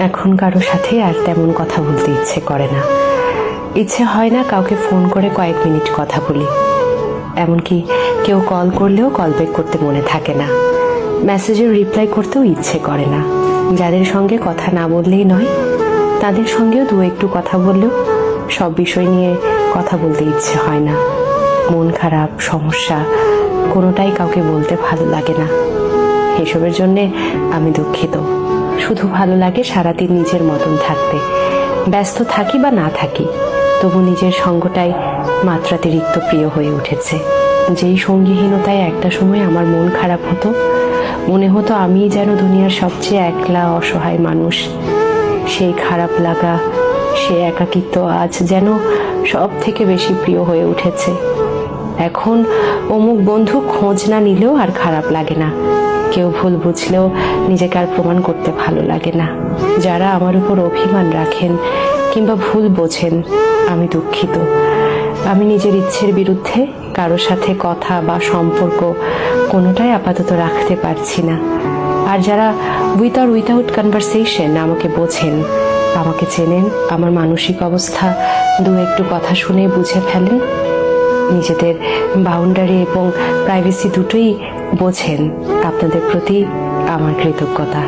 এখন কারো সাথে আর তেমন কথা বলতে ইচ্ছে করে না। ইচ্ছে হয় না কাউকে ফোন করে কয়েক মিনিট কথা বলি। এমনকি কেউ কল করলেও কল ব্যাক করতে মনে থাকে না। মেসেজের রিপ্লাই করতেও ইচ্ছে করে না। যাদের সঙ্গে কথা না বললেই নয়, তাদের সঙ্গেও দু একটু কথা বললেও সব বিষয় নিয়ে কথা বলতে ইচ্ছে হয় না। মন খারাপ, সমস্যা কোনোটাই কাউকে বলতে ভালো লাগে না। এসবের জন্যে আমি দুঃখিত। শুধু ভালো লাগে সারাদিন নিজের মতন থাকতে। ব্যস্ত থাকি বা না থাকি, তবু নিজের সঙ্গটাই মাত্রাতিরিক্ত প্রিয় হয়ে উঠেছে। যেই সঙ্গীহীনতায় একটা সময় আমার মন খারাপ হতো, মনে হতো আমিই যেন দুনিয়ার সবচেয়ে একলা অসহায় মানুষ। সেই খারাপ লাগা, সে একাকিত্ব আজ যেন সব থেকে বেশি প্রিয় হয়ে উঠেছে। এখন অমুক বন্ধু খোঁজ না নিলেও আর খারাপ লাগে না। কেউ ভুল বুঝলেও নিজেকে আর প্রমাণ করতে ভালো লাগে না। যারা আমার উপর অভিমান রাখেন কিংবা ভুল বোঝেন, আমি দুঃখিত। আমি নিজের ইচ্ছের বিরুদ্ধে কারোর সাথে কথা বা সম্পর্ক কোনোটাই আপাতত রাখতে পারছি না। আর যারা উইথ আর উইথাউট কনভারসেশন আমাকে বোঝেন, আমাকে চেনেন, আমার মানসিক অবস্থা দু একটু কথা শুনে বুঝে ফেলেন, নিজেদের বাউন্ডারি এবং প্রাইভেসি দুটোই বোঝেন, আপনাদের প্রতি আমার কৃতজ্ঞতা।